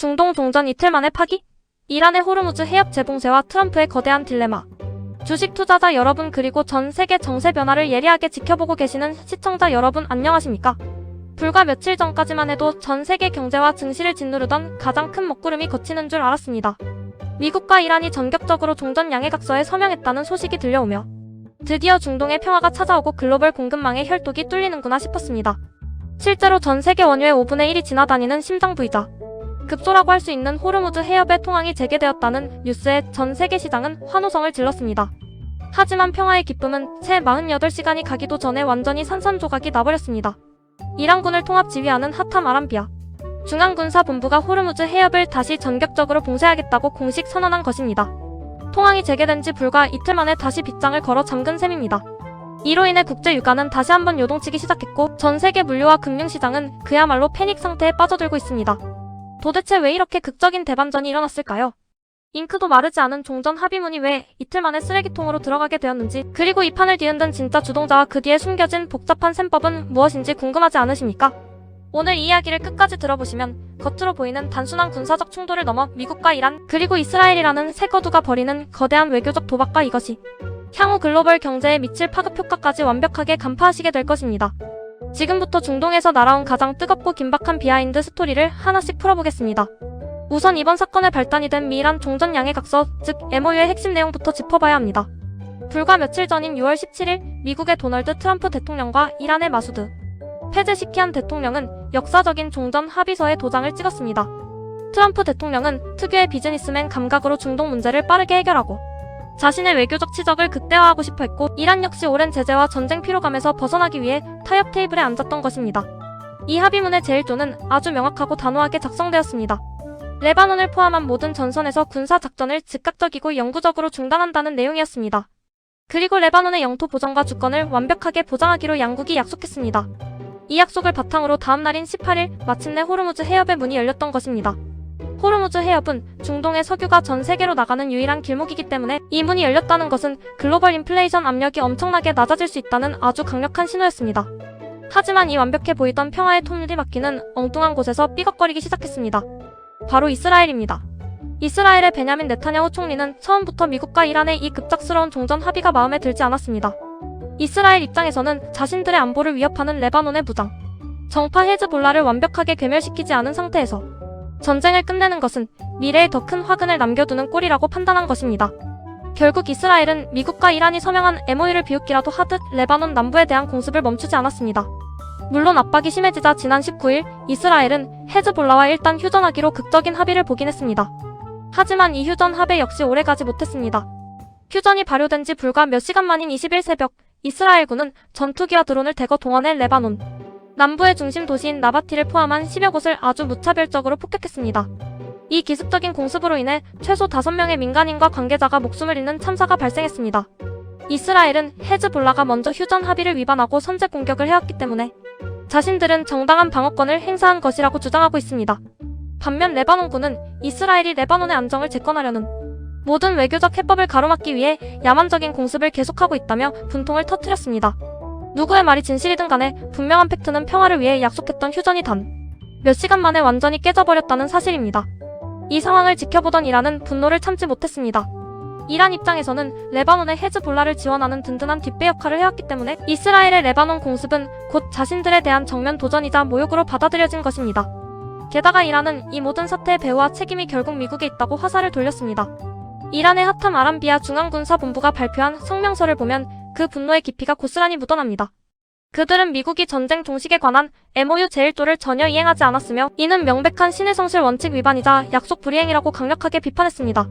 중동 동전 이틀 만에 파기? 이란의 호르무즈 해협 재봉쇄와 트럼프의 거대한 딜레마. 주식 투자자 여러분 그리고 전 세계 정세 변화를 예리하게 지켜보고 계시는 시청자 여러분 안녕하십니까? 불과 며칠 전까지만 해도 전 세계 경제와 증시를 짓누르던 가장 큰 먹구름이 걷히는 줄 알았습니다. 미국과 이란이 전격적으로 종전 양해각서에 서명했다는 소식이 들려오며 드디어 중동의 평화가 찾아오고 글로벌 공급망의 혈독이 뚫리는구나 싶었습니다. 실제로 전 세계 원유의 5분의 1이 지나다니는 심장부이자 급소라고 할 수 있는 호르무즈 해협의 통항이 재개되었다는 뉴스에 전 세계 시장은 환호성을 질렀습니다. 하지만 평화의 기쁨은 채 48시간이 가기도 전에 완전히 산산조각이 나버렸습니다. 이란군을 통합 지휘하는 하탐 아람비아 중앙군사본부가 호르무즈 해협을 다시 전격적으로 봉쇄하겠다고 공식 선언한 것입니다. 통항이 재개된 지 불과 이틀 만에 다시 빗장을 걸어 잠근 셈입니다. 이로 인해 국제 유가는 다시 한번 요동치기 시작했고 전 세계 물류와 금융시장은 그야말로 패닉 상태에 빠져들고 있습니다. 도대체 왜 이렇게 극적인 대반전이 일어났을까요? 잉크도 마르지 않은 종전 합의문이 왜 이틀 만에 쓰레기통으로 들어가게 되었는지, 그리고 이 판을 뒤흔든 진짜 주동자와 그 뒤에 숨겨진 복잡한 셈법은 무엇인지 궁금하지 않으십니까? 오늘 이 이야기를 끝까지 들어보시면 겉으로 보이는 단순한 군사적 충돌을 넘어 미국과 이란, 그리고 이스라엘이라는 새 거두가 벌이는 거대한 외교적 도박과 이것이 향후 글로벌 경제에 미칠 파급 효과까지 완벽하게 간파하시게 될 것입니다. 지금부터 중동에서 날아온 가장 뜨겁고 긴박한 비하인드 스토리를 하나씩 풀어보겠습니다. 우선 이번 사건의 발단이 된 미이란 종전 양해각서, 즉 MOU의 핵심 내용부터 짚어봐야 합니다. 불과 며칠 전인 6월 17일 미국의 도널드 트럼프 대통령과 이란의 마수드 페제시키안 대통령은 역사적인 종전 합의서에 도장을 찍었습니다. 트럼프 대통령은 특유의 비즈니스맨 감각으로 중동 문제를 빠르게 해결하고 자신의 외교적 치적을 극대화하고 싶어 했고, 이란 역시 오랜 제재와 전쟁 피로감에서 벗어나기 위해 타협 테이블에 앉았던 것입니다. 이 합의문의 제1조는 아주 명확하고 단호하게 작성되었습니다. 레바논을 포함한 모든 전선에서 군사 작전을 즉각적이고 영구적으로 중단한다는 내용이었습니다. 그리고 레바논의 영토 보전과 주권을 완벽하게 보장하기로 양국이 약속했습니다. 이 약속을 바탕으로 다음 날인 18일 마침내 호르무즈 해협의 문이 열렸던 것입니다. 호르무즈 해협은 중동의 석유가 전 세계로 나가는 유일한 길목이기 때문에 이 문이 열렸다는 것은 글로벌 인플레이션 압력이 엄청나게 낮아질 수 있다는 아주 강력한 신호였습니다. 하지만 이 완벽해 보이던 평화의 톱니를 맡기는 엉뚱한 곳에서 삐걱거리기 시작했습니다. 바로 이스라엘입니다. 이스라엘의 베냐민 네타냐후 총리는 처음부터 미국과 이란의 이 급작스러운 종전 합의가 마음에 들지 않았습니다. 이스라엘 입장에서는 자신들의 안보를 위협하는 레바논의 무장 정파 헤즈볼라를 완벽하게 괴멸시키지 않은 상태에서 전쟁을 끝내는 것은 미래에 더 큰 화근을 남겨두는 꼴이라고 판단한 것입니다. 결국 이스라엘은 미국과 이란이 서명한 MOU를 비웃기라도 하듯 레바논 남부에 대한 공습을 멈추지 않았습니다. 물론 압박이 심해지자 지난 19일 이스라엘은 헤즈볼라와 일단 휴전하기로 극적인 합의를 보긴 했습니다. 하지만 이 휴전 합의 역시 오래가지 못했습니다. 휴전이 발효된 지 불과 몇 시간 만인 20일 새벽, 이스라엘군은 전투기와 드론을 대거 동원해 레바논 남부의 중심 도시인 나바티를 포함한 10여 곳을 아주 무차별적으로 폭격했습니다. 이 기습적인 공습으로 인해 최소 5명의 민간인과 관계자가 목숨을 잃는 참사가 발생했습니다. 이스라엘은 헤즈볼라가 먼저 휴전 합의를 위반하고 선제 공격을 해왔기 때문에 자신들은 정당한 방어권을 행사한 것이라고 주장하고 있습니다. 반면 레바논군은 이스라엘이 레바논의 안정을 재건하려는 모든 외교적 해법을 가로막기 위해 야만적인 공습을 계속하고 있다며 분통을 터뜨렸습니다. 누구의 말이 진실이든 간에 분명한 팩트는 평화를 위해 약속했던 휴전이 단 몇 시간 만에 완전히 깨져버렸다는 사실입니다. 이 상황을 지켜보던 이란은 분노를 참지 못했습니다. 이란 입장에서는 레바논의 헤즈볼라를 지원하는 든든한 뒷배 역할을 해왔기 때문에 이스라엘의 레바논 공습은 곧 자신들에 대한 정면 도전이자 모욕으로 받아들여진 것입니다. 게다가 이란은 이 모든 사태의 배후와 책임이 결국 미국에 있다고 화살을 돌렸습니다. 이란의 하탐 아람비아 중앙군사본부가 발표한 성명서를 보면 그 분노의 깊이가 고스란히 묻어납니다. 그들은 미국이 전쟁 종식에 관한 MOU 제1조를 전혀 이행하지 않았으며 이는 명백한 신의 성실 원칙 위반이자 약속 불이행이라고 강력하게 비판했습니다.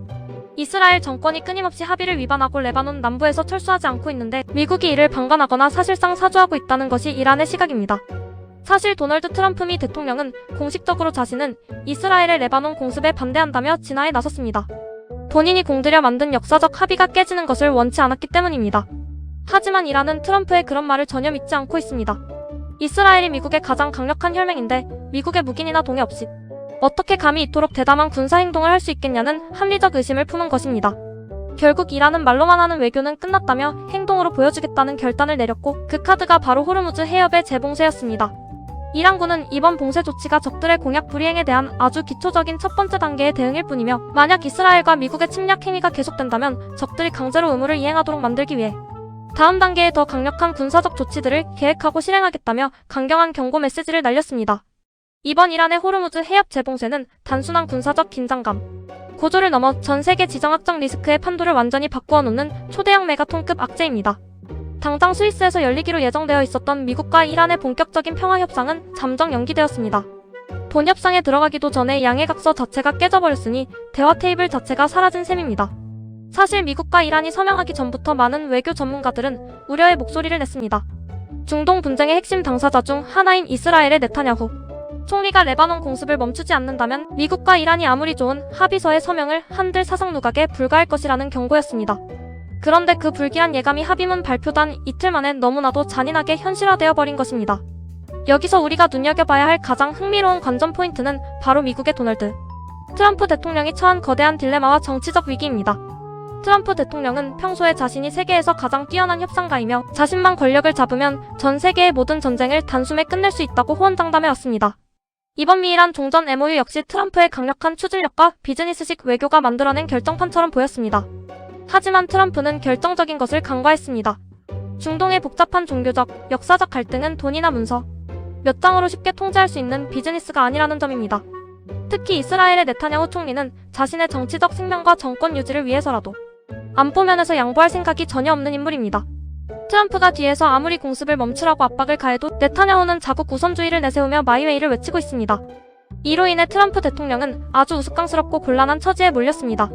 이스라엘 정권이 끊임없이 합의를 위반하고 레바논 남부에서 철수하지 않고 있는데 미국이 이를 방관하거나 사실상 사주하고 있다는 것이 이란의 시각입니다. 사실 도널드 트럼프 미 대통령은 공식적으로 자신은 이스라엘의 레바논 공습에 반대한다며 진화에 나섰습니다. 본인이 공들여 만든 역사적 합의가 깨지는 것을 원치 않았기 때문입니다. 하지만 이란은 트럼프의 그런 말을 전혀 믿지 않고 있습니다. 이스라엘이 미국의 가장 강력한 혈맹인데 미국의 묵인이나 동의 없이 어떻게 감히 이토록 대담한 군사행동을 할 수 있겠냐는 합리적 의심을 품은 것입니다. 결국 이란은 말로만 하는 외교는 끝났다며 행동으로 보여주겠다는 결단을 내렸고 그 카드가 바로 호르무즈 해협의 재봉쇄였습니다. 이란군은 이번 봉쇄 조치가 적들의 공약 불이행에 대한 아주 기초적인 첫 번째 단계의 대응일 뿐이며 만약 이스라엘과 미국의 침략 행위가 계속된다면 적들이 강제로 의무를 이행하도록 만들기 위해 다음 단계에 더 강력한 군사적 조치들을 계획하고 실행하겠다며 강경한 경고 메시지를 날렸습니다. 이번 이란의 호르무즈 해협 재봉쇄는 단순한 군사적 긴장감 고조를 넘어 전 세계 지정학적 리스크의 판도를 완전히 바꾸어 놓는 초대형 메가톤급 악재입니다. 당장 스위스에서 열리기로 예정되어 있었던 미국과 이란의 본격적인 평화 협상은 잠정 연기되었습니다. 본 협상에 들어가기도 전에 양해 각서 자체가 깨져버렸으니 대화 테이블 자체가 사라진 셈입니다. 사실 미국과 이란이 서명하기 전부터 많은 외교 전문가들은 우려의 목소리를 냈습니다. 중동 분쟁의 핵심 당사자 중 하나인 이스라엘의 네타냐후 총리가 레바논 공습을 멈추지 않는다면 미국과 이란이 아무리 좋은 합의서의 서명을 한들 사상 누각에 불과할 것이라는 경고였습니다. 그런데 그 불길한 예감이 합의문 발표단 이틀 만에 너무나도 잔인하게 현실화되어 버린 것입니다. 여기서 우리가 눈여겨봐야 할 가장 흥미로운 관전 포인트는 바로 미국의 도널드 트럼프 대통령이 처한 거대한 딜레마와 정치적 위기입니다. 트럼프 대통령은 평소에 자신이 세계에서 가장 뛰어난 협상가이며 자신만 권력을 잡으면 전 세계의 모든 전쟁을 단숨에 끝낼 수 있다고 호언장담해왔습니다. 이번 미이란 종전 MOU 역시 트럼프의 강력한 추진력과 비즈니스식 외교가 만들어낸 결정판처럼 보였습니다. 하지만 트럼프는 결정적인 것을 간과했습니다. 중동의 복잡한 종교적, 역사적 갈등은 돈이나 문서, 몇 장으로 쉽게 통제할 수 있는 비즈니스가 아니라는 점입니다. 특히 이스라엘의 네타냐후 총리는 자신의 정치적 생명과 정권 유지를 위해서라도 안보 면에서 양보할 생각이 전혀 없는 인물입니다. 트럼프가 뒤에서 아무리 공습을 멈추라고 압박을 가해도 네타냐후는 자국 우선주의를 내세우며 마이웨이를 외치고 있습니다. 이로 인해 트럼프 대통령은 아주 우스꽝스럽고 곤란한 처지에 몰렸습니다.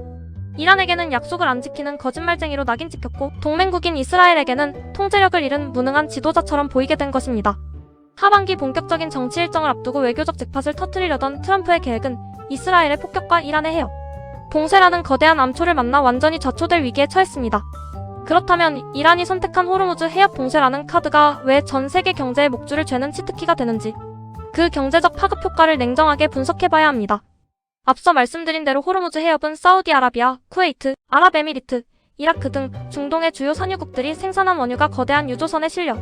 이란에게는 약속을 안 지키는 거짓말쟁이로 낙인 찍혔고 동맹국인 이스라엘에게는 통제력을 잃은 무능한 지도자처럼 보이게 된 것입니다. 하반기 본격적인 정치 일정을 앞두고 외교적 잭팟을 터뜨리려던 트럼프의 계획은 이스라엘의 폭격과 이란의 해협 봉쇄라는 거대한 암초를 만나 완전히 좌초될 위기에 처했습니다. 그렇다면 이란이 선택한 호르무즈 해협 봉쇄라는 카드가 왜 전 세계 경제의 목줄을 죄는 치트키가 되는지 그 경제적 파급 효과를 냉정하게 분석해봐야 합니다. 앞서 말씀드린 대로 호르무즈 해협은 사우디아라비아, 쿠웨이트, 아랍에미리트, 이라크 등 중동의 주요 산유국들이 생산한 원유가 거대한 유조선에 실려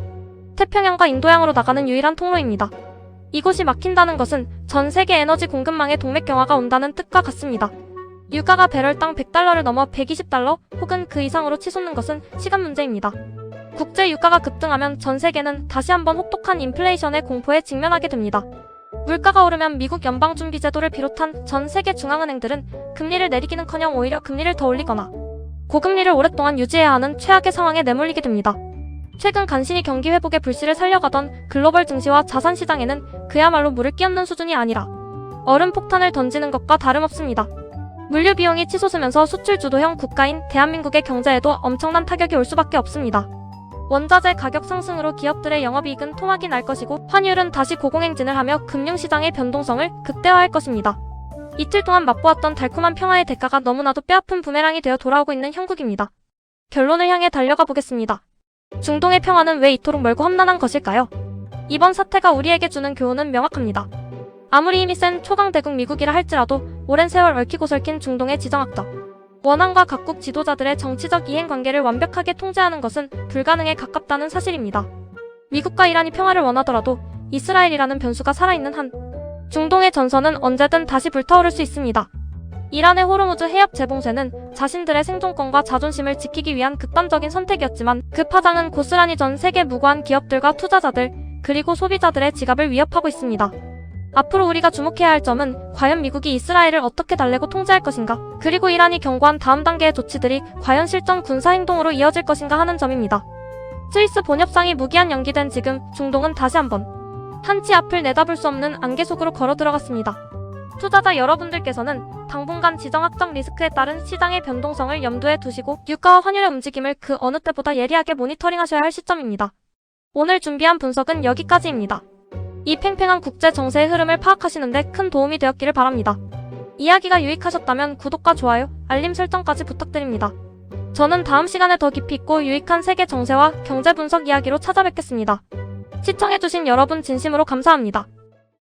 태평양과 인도양으로 나가는 유일한 통로입니다. 이곳이 막힌다는 것은 전 세계 에너지 공급망에 동맥경화가 온다는 뜻과 같습니다. 유가가 배럴당 100달러를 넘어 120달러 혹은 그 이상으로 치솟는 것은 시간 문제입니다. 국제 유가가 급등하면 전 세계는 다시 한번 혹독한 인플레이션의 공포에 직면하게 됩니다. 물가가 오르면 미국 연방준비제도를 비롯한 전 세계 중앙은행들은 금리를 내리기는커녕 오히려 금리를 더 올리거나 고금리를 오랫동안 유지해야 하는 최악의 상황에 내몰리게 됩니다. 최근 간신히 경기 회복의 불씨를 살려가던 글로벌 증시와 자산시장에는 그야말로 물을 끼얹는 수준이 아니라 얼음 폭탄을 던지는 것과 다름없습니다. 물류 비용이 치솟으면서 수출 주도형 국가인 대한민국의 경제에도 엄청난 타격이 올 수밖에 없습니다. 원자재 가격 상승으로 기업들의 영업이익은 토막이 날 것이고 환율은 다시 고공행진을 하며 금융시장의 변동성을 극대화할 것입니다. 이틀 동안 맛보았던 달콤한 평화의 대가가 너무나도 뼈아픈 부메랑이 되어 돌아오고 있는 형국입니다. 결론을 향해 달려가 보겠습니다. 중동의 평화는 왜 이토록 멀고 험난한 것일까요? 이번 사태가 우리에게 주는 교훈은 명확합니다. 아무리 힘이 센 초강대국 미국이라 할지라도 오랜 세월 얽히고 설킨 중동의 지정학적 원한과 각국 지도자들의 정치적 이행관계를 완벽하게 통제하는 것은 불가능에 가깝다는 사실입니다. 미국과 이란이 평화를 원하더라도 이스라엘이라는 변수가 살아있는 한 중동의 전선은 언제든 다시 불타오를 수 있습니다. 이란의 호르무즈 해협 재봉쇄는 자신들의 생존권과 자존심을 지키기 위한 극단적인 선택이었지만 그 파장은 고스란히 전 세계 무고한 기업들과 투자자들 그리고 소비자들의 지갑을 위협하고 있습니다. 앞으로 우리가 주목해야 할 점은 과연 미국이 이스라엘을 어떻게 달래고 통제할 것인가, 그리고 이란이 경고한 다음 단계의 조치들이 과연 실전 군사행동으로 이어질 것인가 하는 점입니다. 스위스 본협상이 무기한 연기된 지금 중동은 다시 한번 한치 앞을 내다볼 수 없는 안개 속으로 걸어 들어갔습니다. 투자자 여러분들께서는 당분간 지정학적 리스크에 따른 시장의 변동성을 염두에 두시고 유가와 환율의 움직임을 그 어느 때보다 예리하게 모니터링하셔야 할 시점입니다. 오늘 준비한 분석은 여기까지입니다. 이 팽팽한 국제 정세의 흐름을 파악하시는데 큰 도움이 되었기를 바랍니다. 이야기가 유익하셨다면 구독과 좋아요, 알림 설정까지 부탁드립니다. 저는 다음 시간에 더 깊이 있고 유익한 세계 정세와 경제 분석 이야기로 찾아뵙겠습니다. 시청해주신 여러분 진심으로 감사합니다.